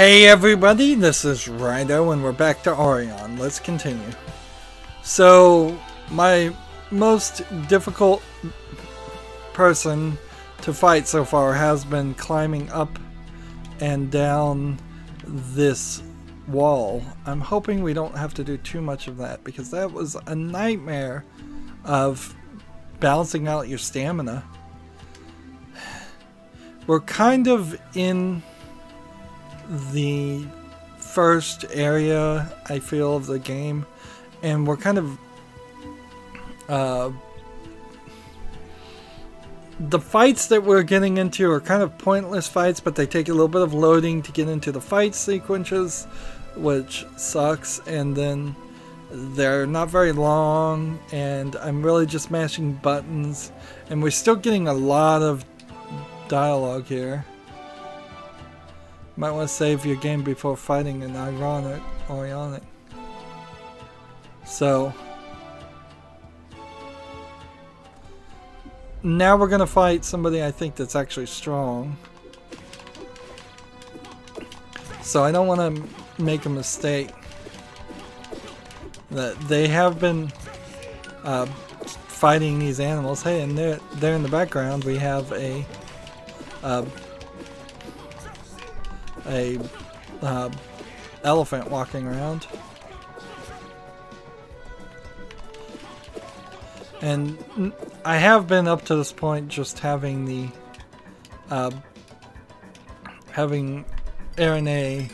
Hey everybody, this is Rydo and we're back to Aurion. Let's continue. So, my most difficult person to fight so far has been climbing up and down this wall. I'm hoping we don't have to do too much of that because that was a nightmare of balancing out your stamina. We're kind of in the first area, I feel, of the game, and we're kind of the fights that we're getting into are kind of pointless fights, but they take a little bit of loading to get into the fight sequences, which sucks, and then they're not very long, and I'm really just mashing buttons, and we're still getting a lot of dialogue here. Might want to save your game before fighting an Aurionic. So now we're gonna fight somebody I think that's actually strong. So I don't want to make a mistake. That they have been fighting these animals. Hey, and there in the background we have a elephant walking around, and I have been up to this point just having the having Erine,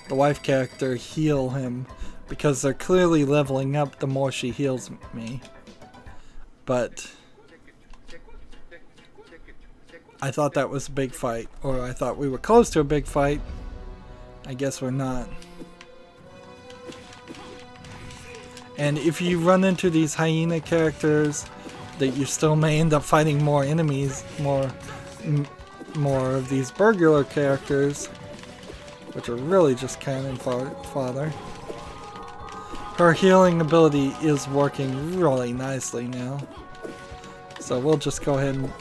the wife character, heal him because they're clearly leveling up the more she heals me. But I thought that was a big fight, or I thought we were close to a big fight. I guess we're not. And if you run into these hyena characters, that you still may end up fighting more enemies, more of these burglar characters, which are really just cannon fodder. Her healing ability is working really nicely now. So we'll just go ahead and,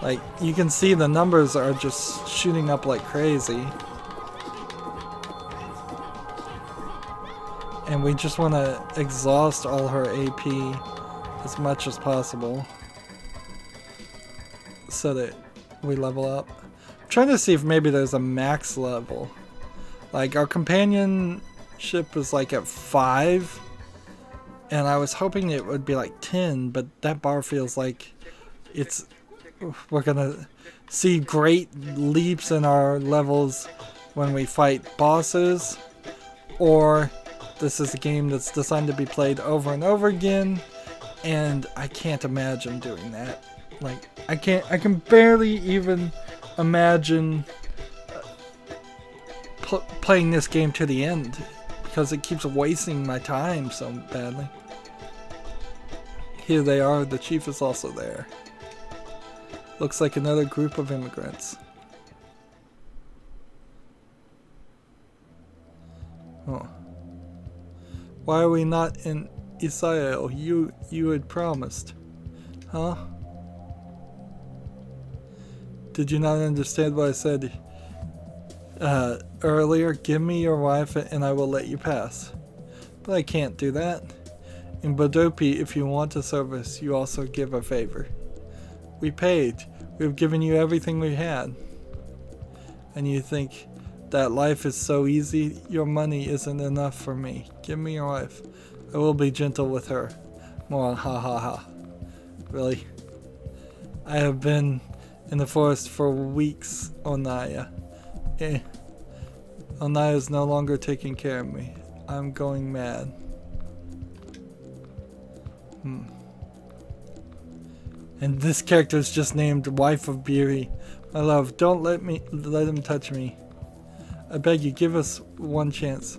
like, you can see the numbers are just shooting up like crazy. And we just want to exhaust all her AP as much as possible so that we level up. I'm trying to see if maybe there's a max level. Like, our companionship is like at 5, and I was hoping it would be like 10, but that bar feels like we're gonna see great leaps in our levels when we fight bosses, or this is a game that's designed to be played over and over again, and I can't imagine doing that. Like, I can barely even imagine playing this game to the end because it keeps wasting my time so badly. Here they are, the chief is also there. Looks like another group of immigrants. Oh. Why are we not in Israel? You had promised. Huh? Did you not understand what I said earlier? Give me your wife and I will let you pass. But I can't do that. In Bodopi, if you want a service, you also give a favor. We paid. We've given you everything we had. And you think that life is so easy? Your money isn't enough for me. Give me your wife. I will be gentle with her. More ha ha ha. Really? I have been in the forest for weeks, Onaya. Onaya is no longer taking care of me. I'm going mad. And this character is just named Wife of Biri. My love, don't let him touch me. I beg you, give us one chance.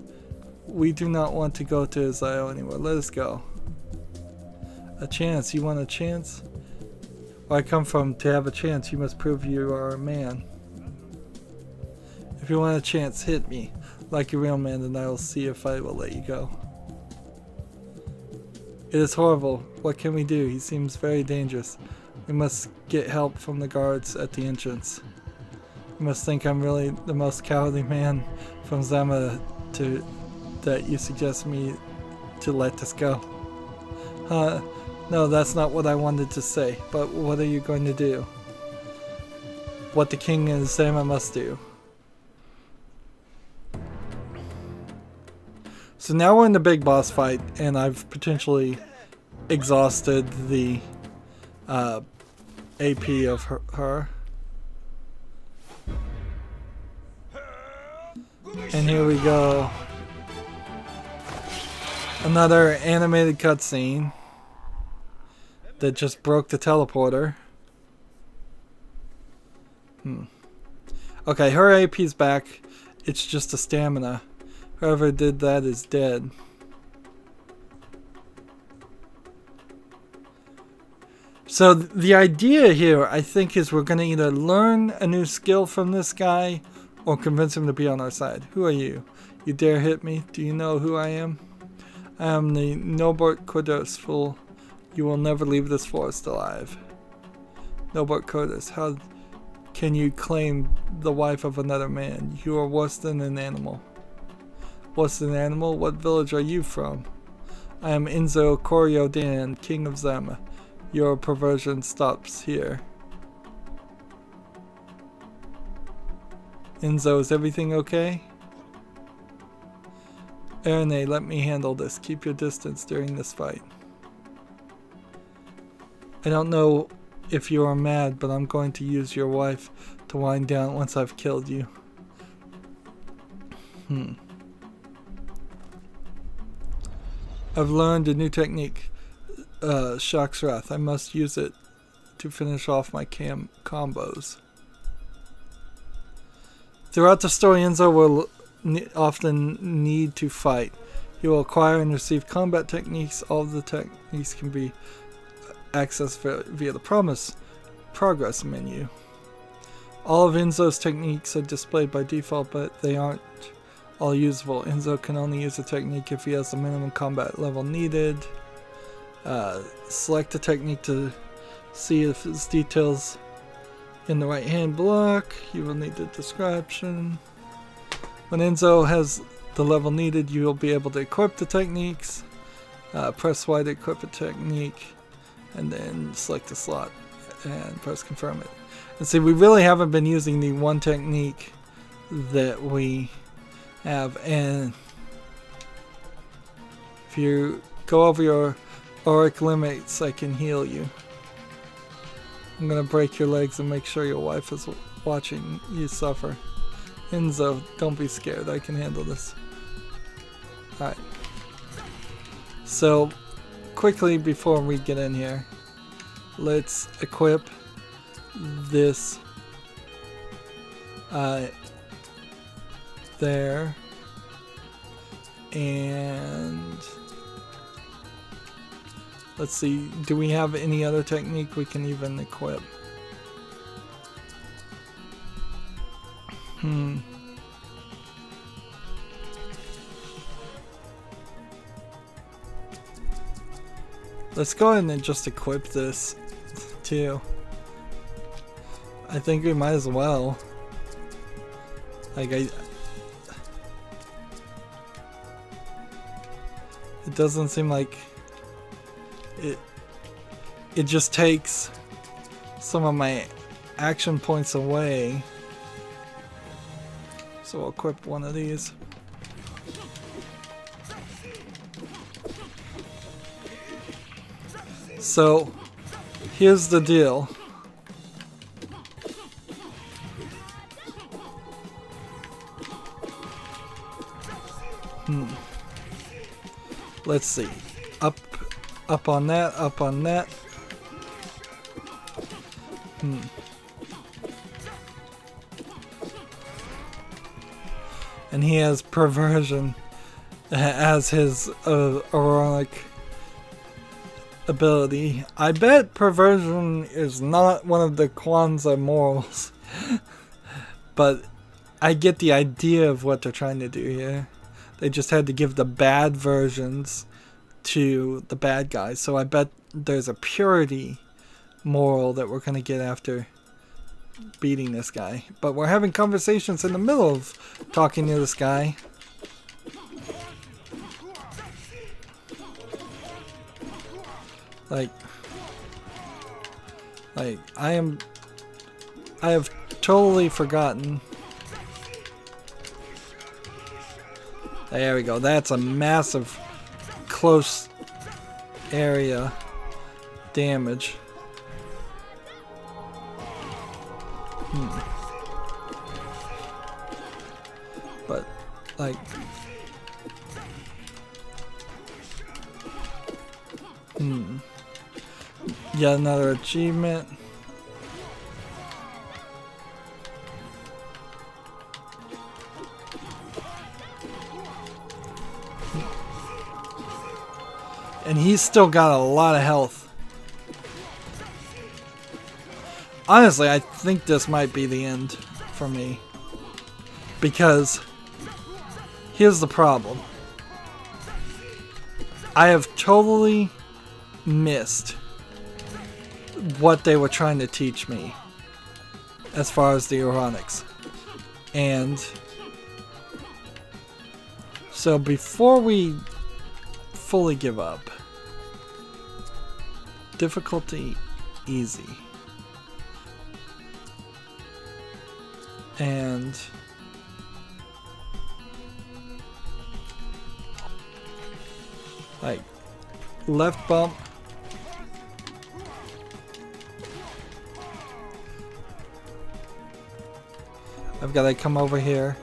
We do not want to go to Israel anymore. Let us go. A chance? You want a chance? Where I come from, to have a chance, you must prove you are a man. If you want a chance, hit me like a real man, and I will see if I will let you go. It is horrible. What can we do? He seems very dangerous. We must get help from the guards at the entrance. You must think I'm really the most cowardly man from Zama to that you suggest me to let this go. No, that's not what I wanted to say, but what are you going to do? What the king and Zama must do. So now we're in the big boss fight, and I've potentially exhausted the AP of her. And here we go. Another animated cutscene that just broke the teleporter. Okay, her AP's back. It's just a stamina. Whoever did that is dead. So the idea here, I think, is we're going to either learn a new skill from this guy or convince him to be on our side. Who are you? You dare hit me? Do you know who I am? I am the Nobart Kodos, fool. You will never leave this forest alive. Nobart Kodos, how can you claim the wife of another man? You are worse than an animal. Worse than an animal? What village are you from? I am Enzo Kori-Odan, king of Zama. Your perversion stops here. Enzo, is everything okay? Erine, let me handle this. Keep your distance during this fight. I don't know if you are mad, but I'm going to use your wife to wind down once I've killed you. I've learned a new technique, Shock's Wrath. I must use it to finish off my combos. Throughout the story, Enzo will often need to fight. He will acquire and receive combat techniques. All of the techniques can be accessed via the progress menu. All of Enzo's techniques are displayed by default, but they aren't all usable. Enzo can only use a technique if he has the minimum combat level needed. Select a technique to see if its details in the right hand block. You will need the description. When Enzo has the level needed, you will be able to equip the techniques. Press Y to equip a technique, and then select the slot and press confirm it. And see, we really haven't been using the one technique that we have, and if you go over your auric limits, I can heal you. I'm gonna break your legs and make sure your wife is watching you suffer. Enzo, don't be scared, I can handle this. Alright. So, quickly before we get in here, let's equip this there, and let's see, do we have any other technique we can even equip? Let's go ahead and just equip this too. I think we might as well. Like it doesn't seem like it just takes some of my action points away. So I'll equip one of these. So here's the deal. Let's see. Up on that, up on that. And he has perversion as his Aurionic ability. I bet perversion is not one of the Kwanzaa morals. But I get the idea of what they're trying to do here. They just had to give the bad versions to the bad guys. So I bet there's a purity moral that we're going to get after beating this guy. But we're having conversations in the middle of talking to this guy. Like I have totally forgotten. There we go. That's a massive close area damage. But like yet another achievement. And he's still got a lot of health. Honestly, I think this might be the end for me. Because here's the problem. I have totally missed what they were trying to teach me as far as the Aurionics. And so before we fully give up, difficulty easy. And like left bump, I've got to come over here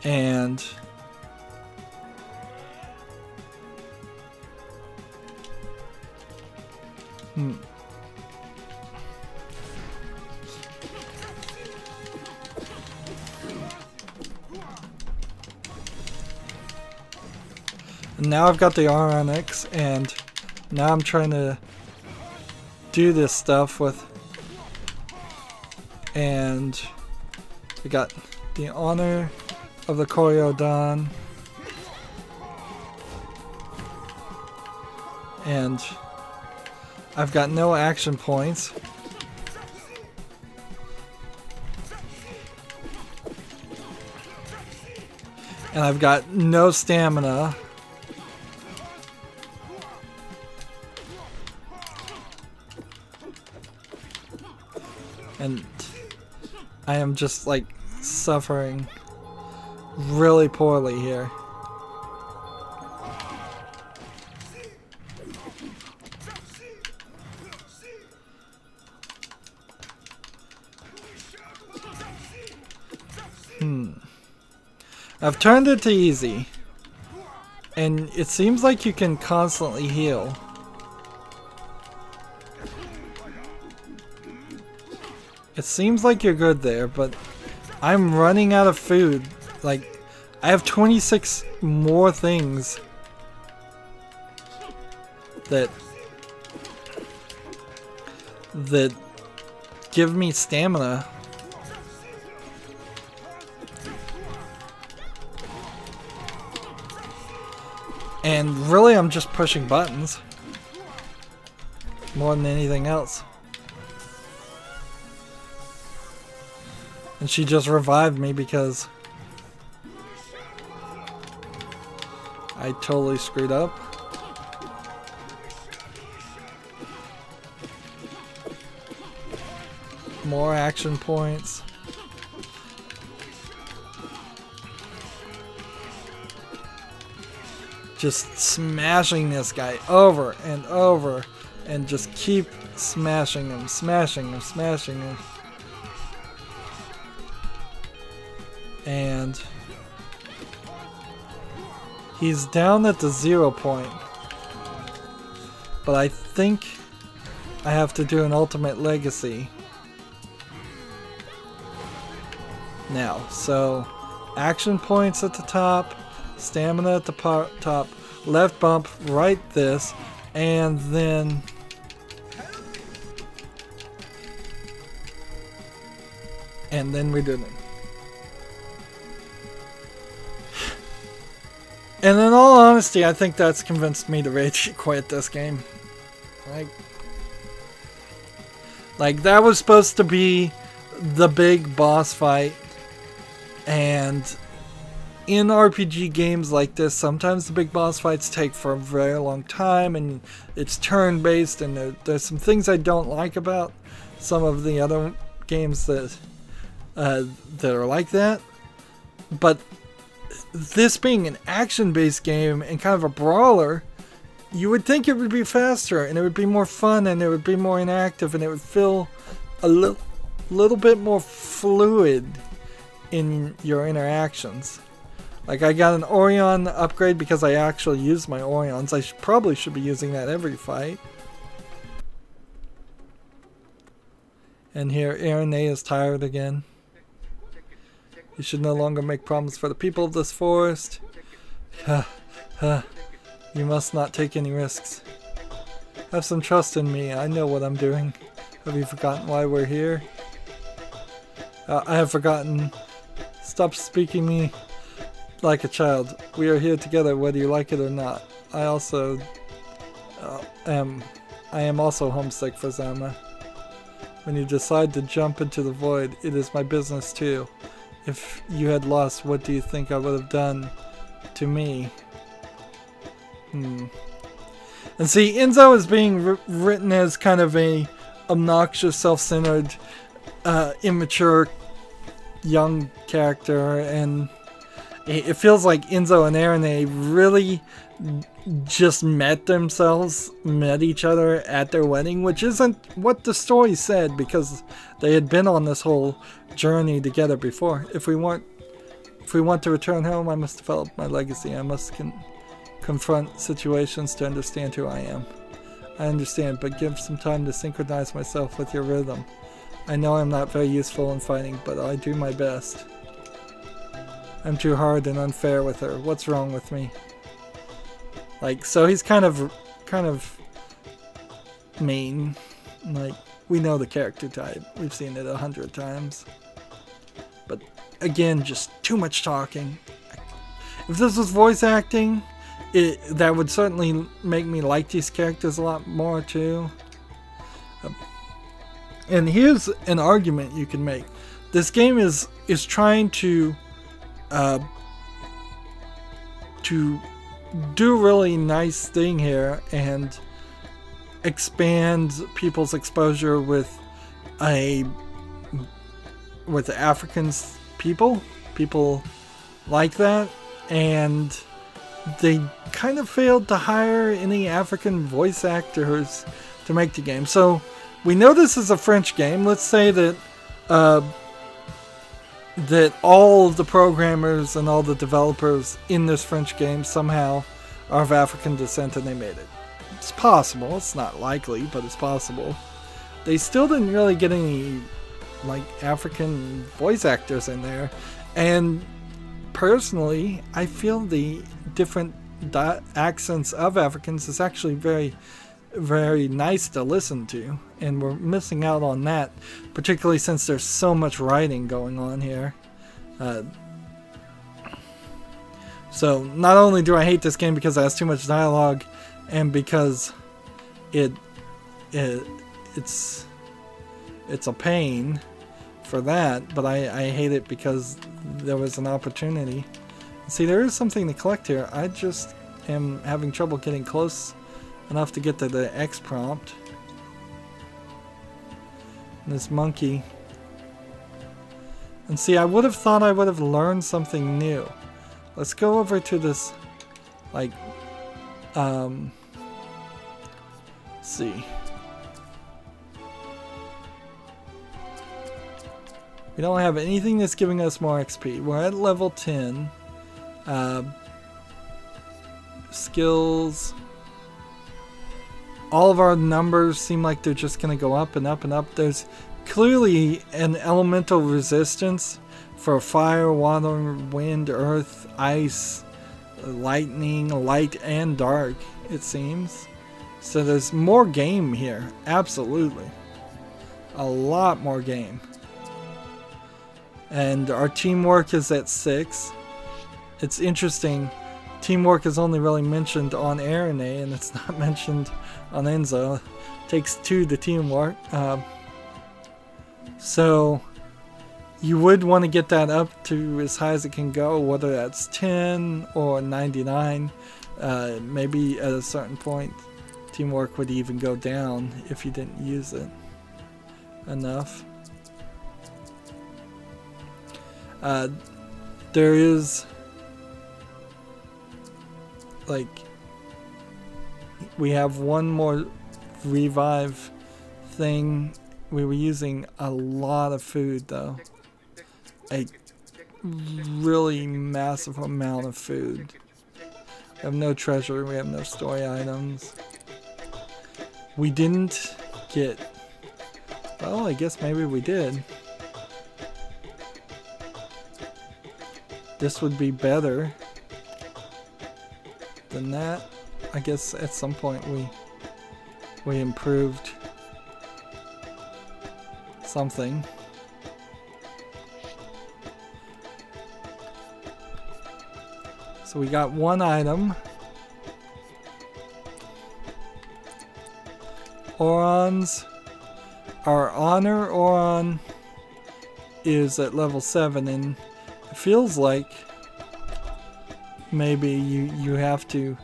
and now I've got the Aurionics, and now I'm trying to do this stuff with, and we got the honor of the Kori-Odan, and I've got no action points. And I've got no stamina. And I am just like suffering really poorly here. I've turned it to easy, and it seems like you can constantly heal. It seems like you're good there, but I'm running out of food. Like, I have 26 more things that give me stamina. And really, I'm just pushing buttons more than anything else. And she just revived me because I totally screwed up. More action points. Just smashing this guy over and over, and just keep smashing him, smashing him, smashing him. And he's down at the 0 point. But I think I have to do an ultimate legacy now. So action points at the top, stamina at the top, left bump, right this, and then we did it. And in all honesty, I think that's convinced me to rage quit this game. Like, Like, that was supposed to be the big boss fight. And in RPG games like this, sometimes the big boss fights take for a very long time, and it's turn-based, and there's some things I don't like about some of the other games that are like that. But this being an action-based game and kind of a brawler, you would think it would be faster, and it would be more fun, and it would be more interactive, and it would feel a little bit more fluid in your interactions. Like, I got an Aurion upgrade because I actually use my Aurions. I probably should be using that every fight. And here, Erine is tired again. You should no longer make problems for the people of this forest. You must not take any risks. Have some trust in me. I know what I'm doing. Have you forgotten why we're here? I have forgotten. Stop speaking me like a child. We are here together whether you like it or not. I also am also homesick for Zama. When you decide to jump into the void, it is my business too. If you had lost, what do you think I would have done to me? And see, Enzo is being written as kind of a obnoxious, self-centered, immature young character, and it feels like Enzo and Erine really just met each other at their wedding, which isn't what the story said, because they had been on this whole journey together before. If we want to return home, I must develop my legacy. I must confront situations to understand who I am. I understand, but give some time to synchronize myself with your rhythm. I know I'm not very useful in fighting, but I do my best. I'm too hard and unfair with her. What's wrong with me? Like, so he's kind of mean. Like, we know the character type. We've seen it 100 times. But again, just too much talking. If this was voice acting, that would certainly make me like these characters a lot more too. And here's an argument you can make. This game is trying to do a really nice thing here and expand people's exposure with Africans people like that, and they kind of failed to hire any African voice actors to make the game. So we know this is a French game. Let's say that that all of the programmers and all the developers in this French game somehow are of African descent and they made it. It's possible. It's not likely, but it's possible. They still didn't really get any like African voice actors in there, and personally I feel the different accents of Africans is actually very, very nice to listen to, and we're missing out on that, particularly since there's so much writing going on here. So not only do I hate this game because it has too much dialogue and because it's a pain for that, but I hate it because there was an opportunity. See, there is something to collect here. I just am having trouble getting close enough to get to the X prompt. And this monkey. And see, I would have thought I would have learned something new. Let's go over to this, like, let's see. We don't have anything that's giving us more XP. We're at level 10. Skills. All of our numbers seem like they're just going to go up and up and up. There's clearly an elemental resistance for fire, water, wind, earth, ice, lightning, light, and dark, it seems. So there's more game here. Absolutely. A lot more game. And our teamwork is at 6. It's interesting. Teamwork is only really mentioned on Erine, and it's not mentioned on Enzo. It takes 2 to teamwork. So you would want to get that up to as high as it can go, whether that's 10 or 99. Maybe at a certain point, teamwork would even go down if you didn't use it enough. There is, like, we have one more revive thing. We were using a lot of food though. A really massive amount of food. We have no treasure, we have no story items. We didn't get, well, I guess maybe we did. This would be better than that. I guess at some point we improved something. So we got one item. Aurons. Our honor Auron is at level 7, and it feels like maybe you have to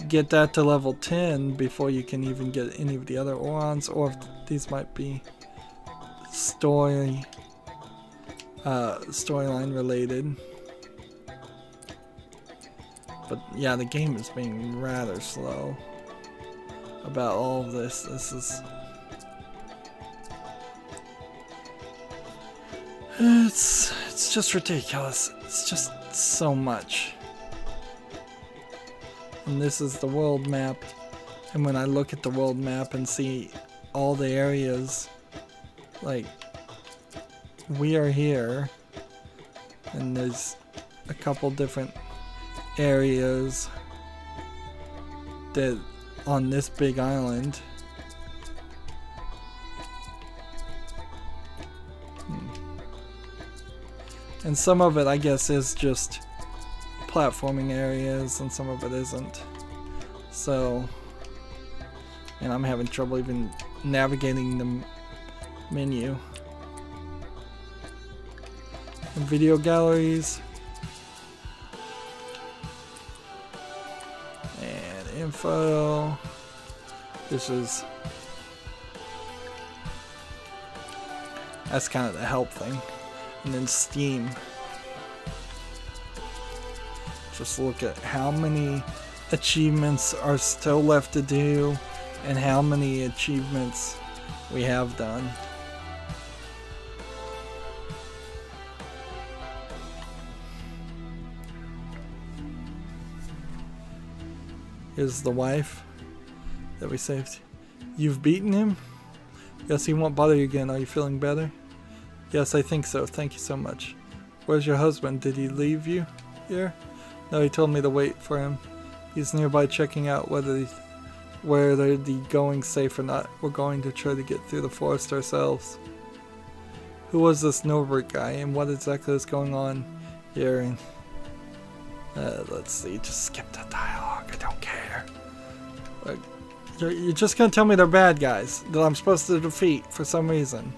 get that to level 10 before you can even get any of the other Aurons, or if these might be storyline related. But yeah, the game is being rather slow about all of this. This is, it's just ridiculous. It's just so much. And this is the world map, and when I look at the world map and see all the areas, like, we are here, and there's a couple different areas that on this big island. And some of it, I guess, is just platforming areas, and some of it isn't. So, and I'm having trouble even navigating the menu. And video galleries. And info. This is, that's kind of the help thing. And then Steam. Just look at how many achievements are still left to do and how many achievements we have done. Here's the wife that we saved. You've beaten him? Yes, he won't bother you again. Are you feeling better? Yes, I think so. Thank you so much. Where's your husband? Did he leave you here? No, he told me to wait for him. He's nearby checking out whether the going's safe or not. We're going to try to get through the forest ourselves. Who was this Norbert guy, and what exactly is going on here? And let's see, just skip the dialogue. I don't care. You're just gonna tell me they're bad guys that I'm supposed to defeat for some reason.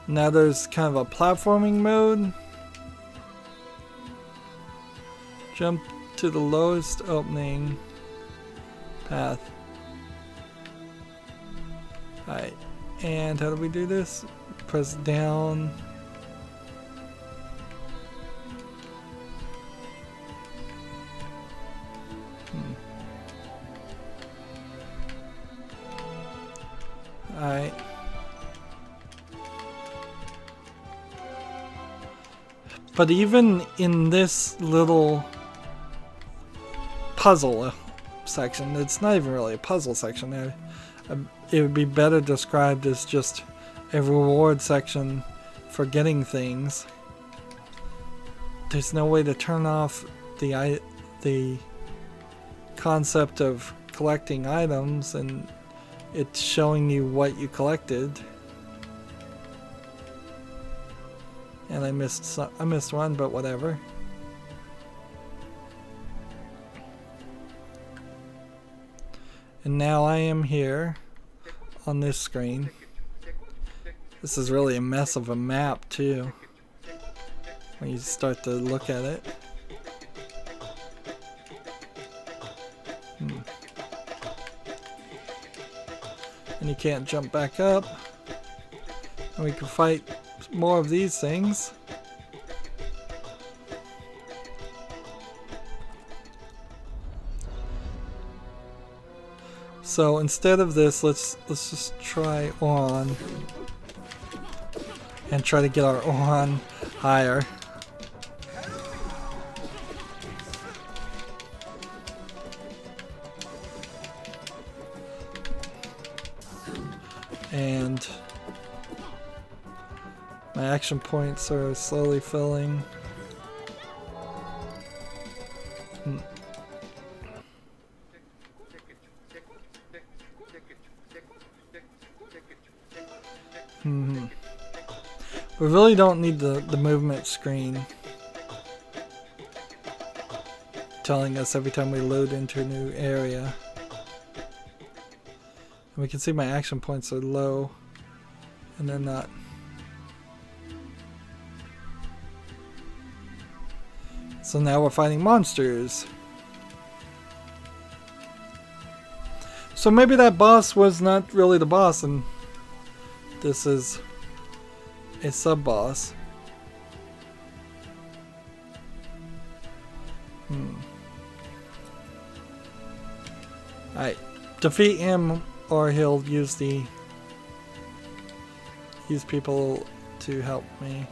Now there's kind of a platforming mode. Jump to the lowest opening path. Alright, and how do we do this? Press down. Alright. But even in this little puzzle section, it's not even really a puzzle section. It would be better described as just a reward section for getting things. There's no way to turn off the concept of collecting items and it's showing you what you collected. And I missed one, but whatever. And now I am here on this screen. This is really a mess of a map too, when you start to look at it. And you can't jump back up. And we can fight more of these things. So instead of this, let's just try on and try to get our on higher. And my action points are slowly filling. We really don't need the movement screen telling us every time we load into a new area. And we can see my action points are low and they're not. So now we're fighting monsters. So maybe that boss was not really the boss and this is a sub-boss. Alright, defeat him or he'll use people to help me.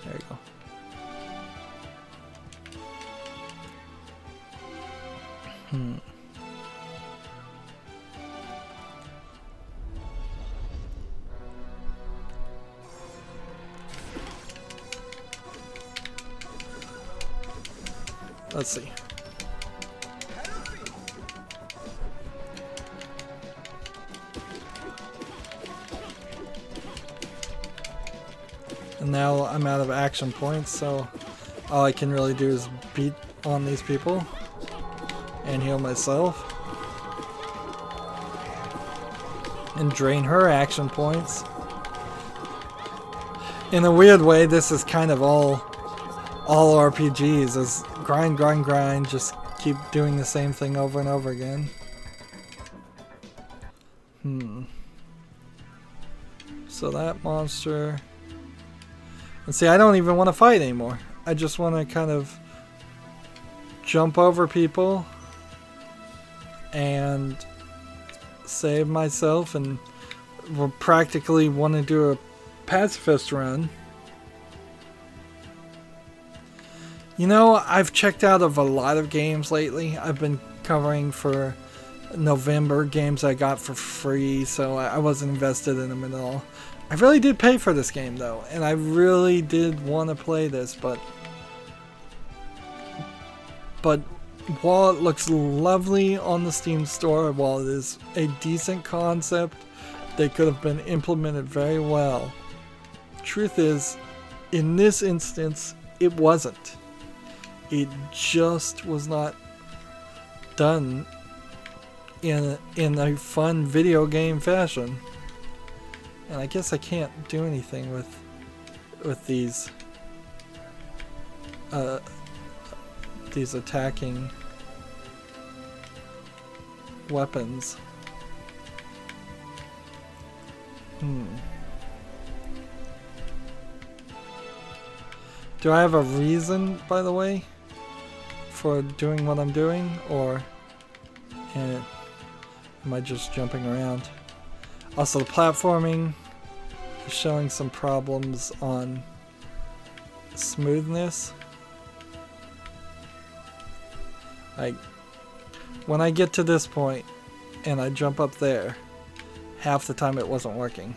There you go. Let's see. And now I'm out of action points, so all I can really do is beat on these people and heal myself. And drain her action points. In a weird way, this is kind of all RPGs is grind, grind, grind, just keep doing the same thing over and over again. So that monster. And see, I don't even want to fight anymore. I just want to kind of jump over people and save myself, and we'll practically want to do a pacifist run. You know, I've checked out of a lot of games lately. I've been covering for November games I got for free, so I wasn't invested in them at all. I really did pay for this game though, and I really did want to play this, but while it looks lovely on the Steam store, while it is a decent concept that could have been implemented very well, truth is, in this instance, it wasn't. It just was not done in a fun video game fashion. And I guess I can't do anything with these attacking weapons. Do I have a reason, by the way, for doing what I'm doing, or am I just jumping around? Also, the platforming is showing some problems on smoothness. Like, when I get to this point and I jump up there, half the time it wasn't working.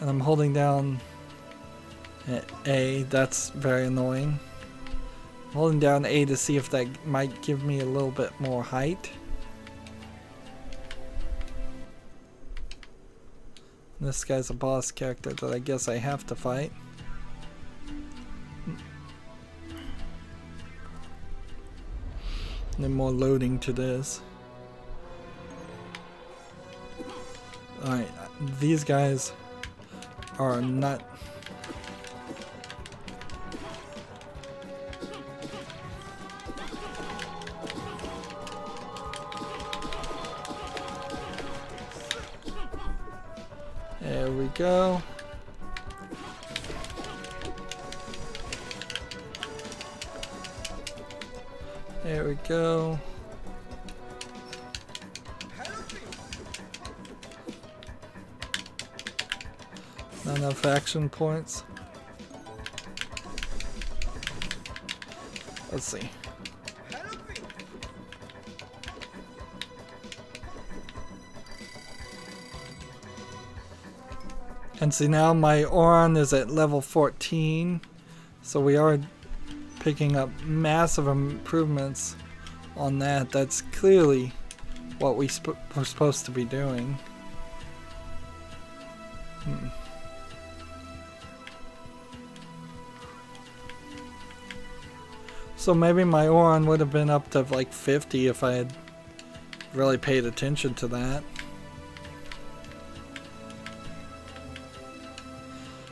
And I'm holding down A, that's very annoying. Holding down A to see if that might give me a little bit more height. This guy's a boss character that I guess I have to fight. And then more loading to this. Alright, these guys are not... There we go. There we go. Not enough action points. Let's see. And see, now my Aurion is at level 14, so we are picking up massive improvements on that. That's clearly what we're supposed to be doing. So maybe my Aurion would have been up to like 50 if I had really paid attention to that.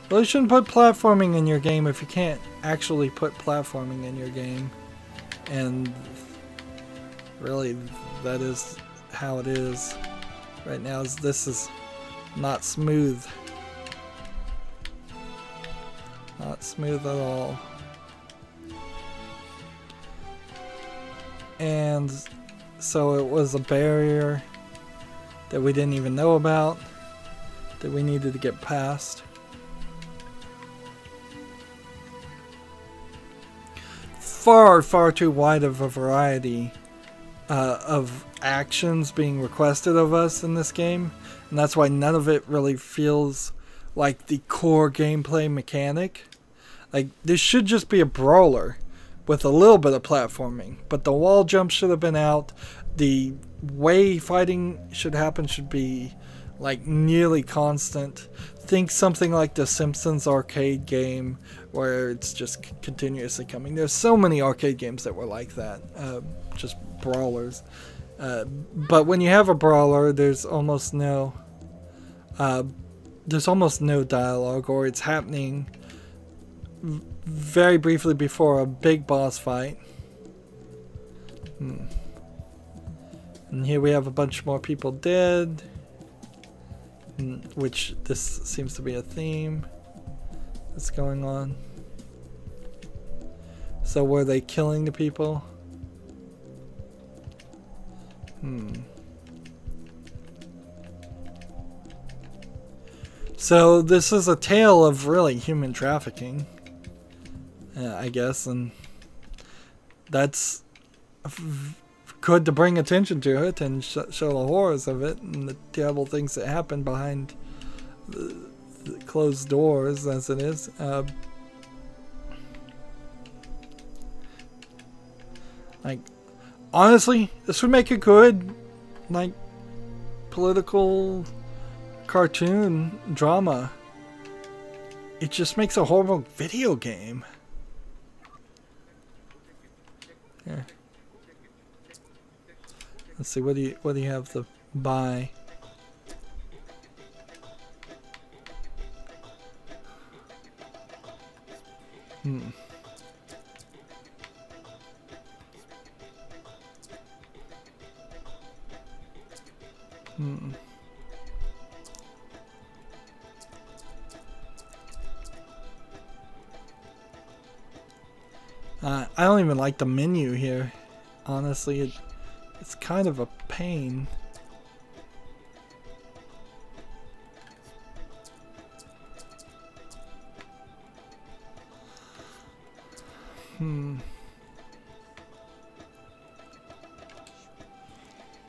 Well, you shouldn't put platforming in your game if you can't actually put platforming in your game. And really, that is how it is right now. This is not smooth. Not smooth at all. And so it was a barrier that we didn't even know about, that we needed to get past. Far too wide of a variety of actions being requested of us in this game, and that's why none of it really feels like the core gameplay mechanic. Like, this should just be a brawler with a little bit of platforming, but the wall jump should have been out. The way fighting should happen should be like nearly constant. Think something like the Simpsons arcade game where it's just continuously coming. There's so many arcade games that were like that, just brawlers. But when you have a brawler, there's almost no dialogue, or it's happening very briefly before a big boss fight. And here we have a bunch more people dead, which this seems to be a theme that's going on. So were they killing the people? So this is a tale of really human trafficking, I guess, and that's good to bring attention to it and show the horrors of it and the terrible things that happen behind the closed doors, as it is. Like, honestly, this would make a good, like, political cartoon drama. It just makes a horrible video game. Here. Let's see, what do you have to buy? I don't even like the menu here. Honestly, it's kind of a pain.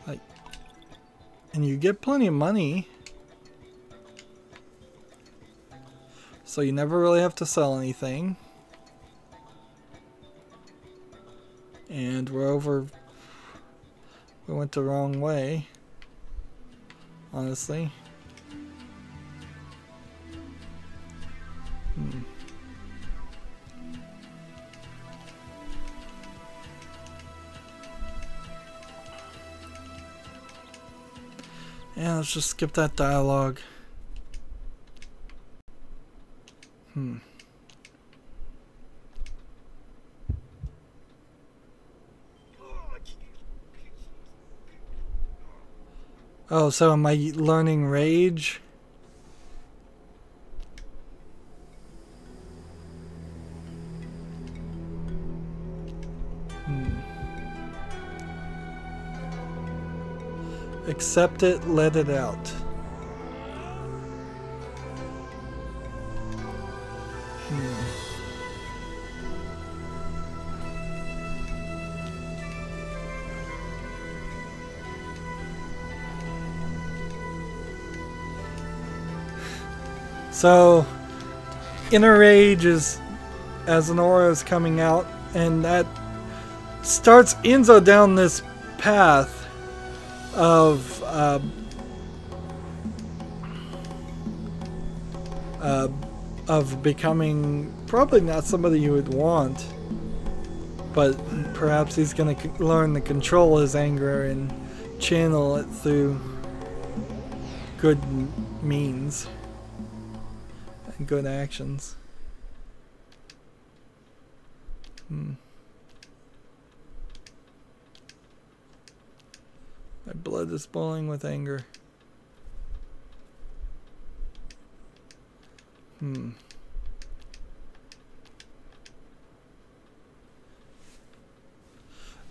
Like, and you get plenty of money, so you never really have to sell anything. We went the wrong way, honestly. Yeah, let's just skip that dialogue. Oh, so am I learning rage? Accept it, let it out. So, inner rage is as an aura is coming out, and that starts Enzo down this path of becoming probably not somebody you would want, but perhaps he's going to learn to control his anger and channel it through good means and good actions. My blood is boiling with anger.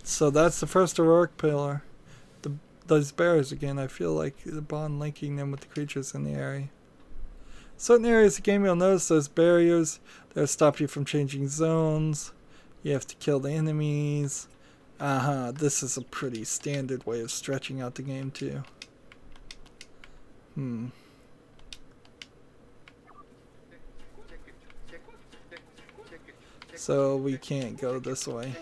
So that's the first heroic pillar. Those barriers again, I feel like the bond linking them with the creatures in the area. Certain areas of the game you'll notice those barriers that stop you from changing zones. You have to kill the enemies. This is a pretty standard way of stretching out the game too. So we can't go this way.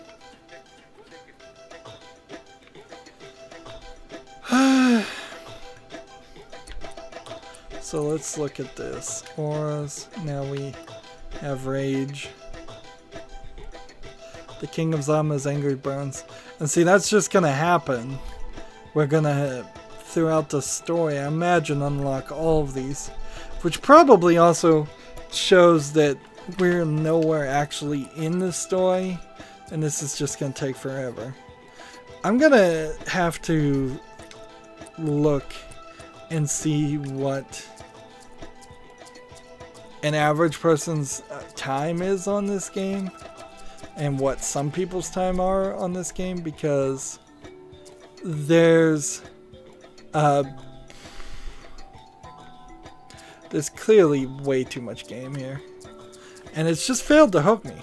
So let's look at this. Auras. Now we have rage. The King of Zama's angry burns. And see, that's just gonna happen. We're gonna, throughout the story, I imagine, unlock all of these. Which probably also shows that we're nowhere actually in the story. And this is just gonna take forever. I'm gonna have to look and see what an average person's time is on this game and what some people's time are on this game, because there's clearly way too much game here, and it's just failed to hook me.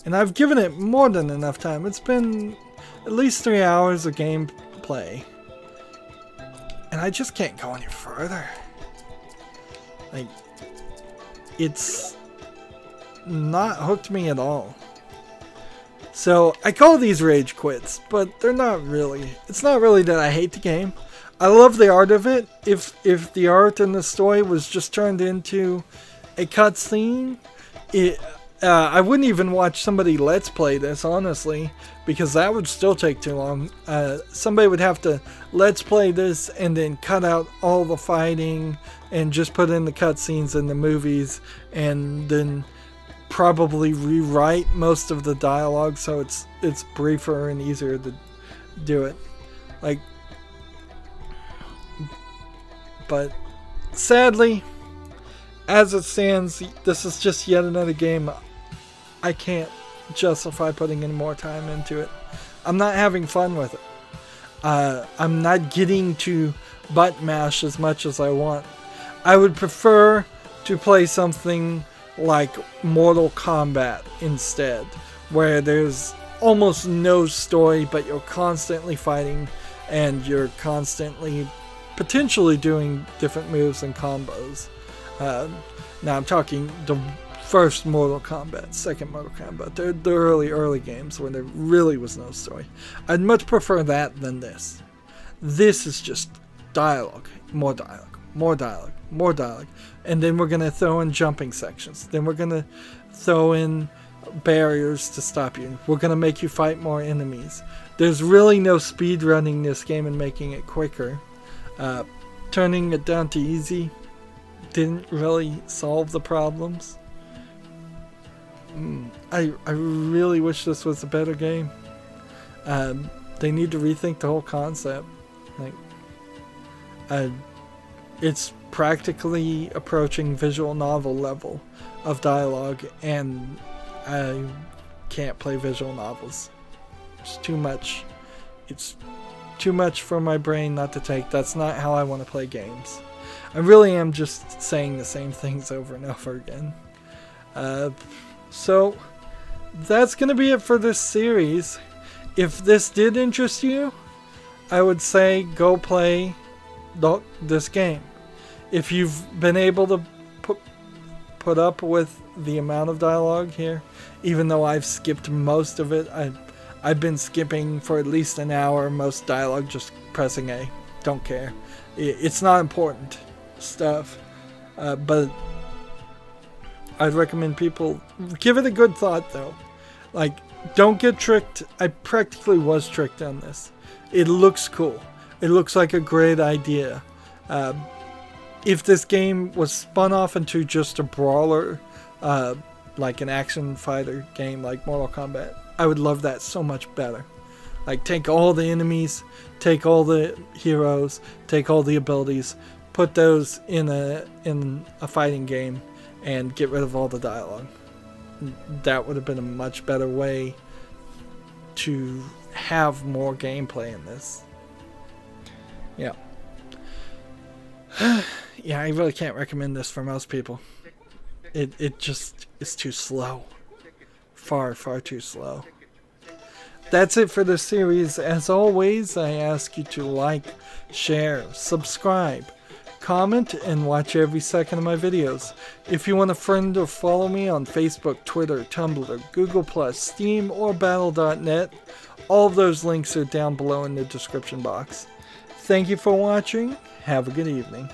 And I've given it more than enough time. It's been at least 3 hours of gameplay, and I just can't go any further. Like, it's not hooked me at all. So I call these rage quits, but they're not really. It's not really that I hate the game. I love the art of it. If the art and the story was just turned into a cutscene, I wouldn't even watch somebody let's play this, honestly, because that would still take too long. Somebody would have to let's play this and then cut out all the fighting and just put in the cutscenes and the movies, and then probably rewrite most of the dialogue so it's briefer and easier to do it. Like, but sadly, as it stands, this is just yet another game I can't justify putting any more time into it. I'm not having fun with it. I'm not getting to butt mash as much as I want. I would prefer to play something like Mortal Kombat instead, where there's almost no story, but you're constantly fighting and you're constantly potentially doing different moves and combos. Now I'm talking the first Mortal Kombat, second Mortal Kombat, the early games when there really was no story. I'd much prefer that than this. This is just dialogue, more dialogue, more dialogue, more dialogue. And then we're going to throw in jumping sections. Then we're going to throw in barriers to stop you. We're going to make you fight more enemies. There's really no speed running this game and making it quicker. Turning it down to easy didn't really solve the problems. I really wish this was a better game. They need to rethink the whole concept. Like, it's practically approaching visual novel level of dialogue, and I can't play visual novels. It's too much. It's too much for my brain not to take. That's not how I want to play games. I really am just saying the same things over and over again. So that's going to be it for this series. If this did interest you, I would say go play this game. If you've been able to put up with the amount of dialogue here, even though I've skipped most of it, I've been skipping for at least an hour most dialogue, just pressing A. Don't care. It's not important stuff, but I'd recommend people give it a good thought though. Like, don't get tricked. I practically was tricked on this. It looks cool. It looks like a great idea. If this game was spun off into just a brawler, like an action fighter game like Mortal Kombat, I would love that so much better. Like, take all the enemies, take all the heroes, take all the abilities, put those in a fighting game, and get rid of all the dialogue. That would have been a much better way to have more gameplay in this. Yeah. Yeah, I really can't recommend this for most people. It just is too slow. Far too slow. That's it for this series. As always, I ask you to like, share, subscribe, comment, and watch every second of my videos. If you want to friend or follow me on Facebook, Twitter, Tumblr, Google+, Steam, or Battle.net, all of those links are down below in the description box. Thank you for watching. Have a good evening.